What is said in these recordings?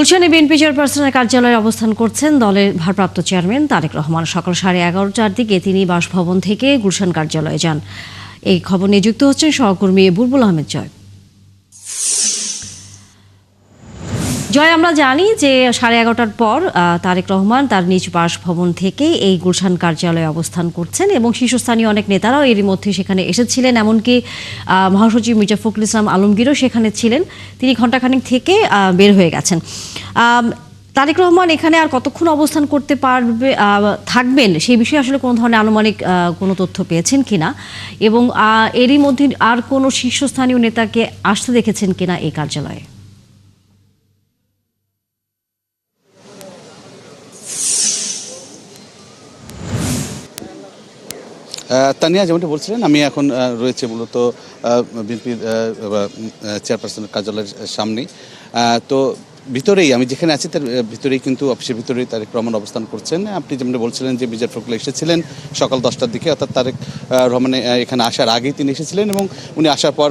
গুলশানে বিএনপি চেয়ারপারসনের কার্যালয়ে অবস্থান করছেন দলের ভারপ্রাপ্ত চেয়ারম্যান তারেক রহমান। সকাল 11:30টার দিকে তিনি বাসভবন থেকে গুলশান কার্যালয়ে যান। এই খবর নিয়ে যুক্ত হচ্ছেন সহকর্মী বুলবুল আহমেদ জয়। আমরা জানি যে 11:30টার পর তারেক রহমান তার নিজ বাসভবন থেকে এই গুলশান কার্যালয়ে অবস্থান করছেন এবং শীর্ষস্থানীয় অনেক নেতারাও এরই মধ্যে সেখানে এসেছিলেন। এমনকি মহাসচিব মির্জা ফখরুল ইসলাম আলমগীরও সেখানে ছিলেন। তিনি ঘণ্টাখানেক থেকে বের হয়ে গেছেন। তারেক রহমান এখানে আর কতক্ষণ অবস্থান করতে থাকবেন সেই বিষয়ে আসলে কোনো ধরনের আনুমানিক কোনো তথ্য পেয়েছেন কিনা এবং এরই মধ্যে আর কোনো শীর্ষস্থানীয় নেতাকে আসতে দেখেছেন কিনা এই কার্যালয়ে? তানিয়া যেমনটা বলছিলেন, আমি এখন রয়েছে মূলত বিএনপির চেয়ারপারসনের কার্যালয়ের সামনেই। তো ভিতরেই আমি যেখানে আছি তার ভিতরেই কিন্তু অফিসের ভিতরেই তারেক রহমান অবস্থান করছেন। আপনি যেমন বলছিলেন যে মির্জা ফখরুল এসেছিলেন সকাল 10টার দিকে, অর্থাৎ তারেক রহমান এখানে আসার আগেই তিনি এসেছিলেন এবং উনি আসার পর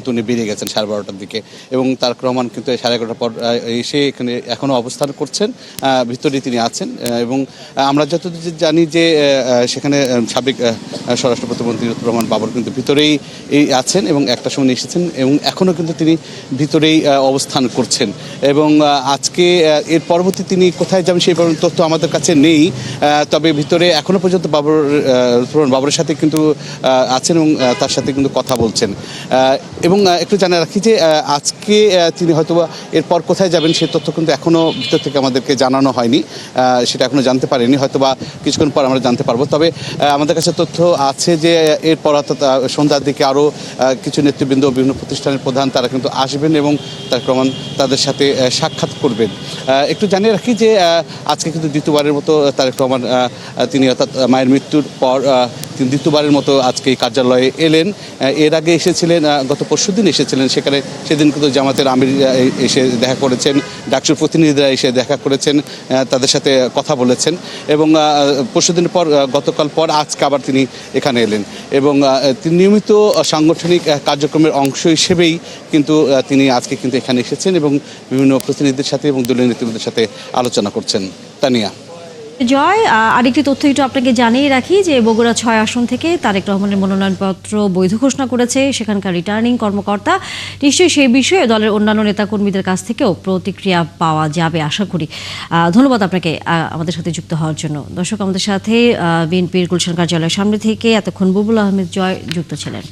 তিনি বেরিয়ে গেছেন 12:30টার দিকে এবং তারেক রহমান কিন্তু 11:30টার পর এসে এখানে এখনও অবস্থান করছেন, ভিতরেই তিনি আছেন। এবং আমরা যতদূর জানি যে সেখানে সাবেক স্বরাষ্ট্র প্রতিমন্ত্রী রহমান বাবর কিন্তু ভিতরেই আছেন এবং একটা সময় এসেছেন এবং এখনও কিন্তু তিনি ভিতরেই অবস্থান করছেন। এবং আজকে এর পরবর্তী তিনি কোথায় যাবেন সেই তথ্য আমাদের কাছে নেই, তবে ভিতরে এখনও পর্যন্ত বাবরের সাথে কিন্তু আছেন এবং তার সাথে কিন্তু কথা বলছেন। এবং একটু জানা রাখি যে আজকে তিনি হয়তোবা এরপর কোথায় যাবেন সেই তথ্য কিন্তু এখনও ভিতর থেকে আমাদেরকে জানানো হয়নি, সেটা এখনও জানতে পারিনি, হয়তোবা কিছুক্ষণ পর আমরা জানতে পারবো। তবে আমাদের কাছে তথ্য আছে যে এরপর অর্থাৎ সন্ধ্যার দিকে আরও কিছু নেতৃবৃন্দ, বিভিন্ন প্রতিষ্ঠানের প্রধান তারা কিন্তু আসবেন এবং তারেক রহমান তাদের সাথে সাক্ষাৎ করবেন। একটু জানিয়ে রাখি যে আজকে কিন্তু দ্বিতীয়বারের মতো তারেক রহমান তিনি অর্থাৎ মায়ের মৃত্যুর পর তিনি দ্বিতীয়বারের মতো আজকে এই কার্যালয়ে এলেন। এর আগে এসেছিলেন গত পরশুদিন এসেছিলেন, সেদিন কিন্তু জামাতের আমির এসে দেখা করেছেন, ডাকসুর প্রতিনিধিরা এসে দেখা করেছেন, তাদের সাথে কথা বলেছেন এবং পরশুদিনের পর গতকাল পর আজকে আবার তিনি এখানে এলেন এবং তিনি নিয়মিত সাংগঠনিক কার্যক্রমের অংশ হিসেবেই কিন্তু তিনি আজকে কিন্তু এখানে এসেছেন এবং বিভিন্ন প্রতিনিধিদের সাথে এবং দলীয় নেতৃবৃন্দের সাথে আলোচনা করছেন। তানিয়া জয়, আরেকটি তথ্য একটু আপনাকে জানিয়ে রাখি যে বগুড়া 6 আসন থেকে তারেক রহমানের মনোনয়নপত্র বৈধ ঘোষণা করেছে সেখানকার রিটার্নিং কর্মকর্তা। নিশ্চয়ই সেই বিষয়ে দলের অন্যান্য নেতাকর্মীদের কাছ থেকেও প্রতিক্রিয়া পাওয়া যাবে আশা করি। ধন্যবাদ আপনাকে আমাদের সাথে যুক্ত হওয়ার জন্য। দর্শক, আমাদের সাথে বিএনপির গুলশান কার্যালয়ের সামনে থেকে এতক্ষণ বুলবুল আহমেদ জয় যুক্ত ছিলেন।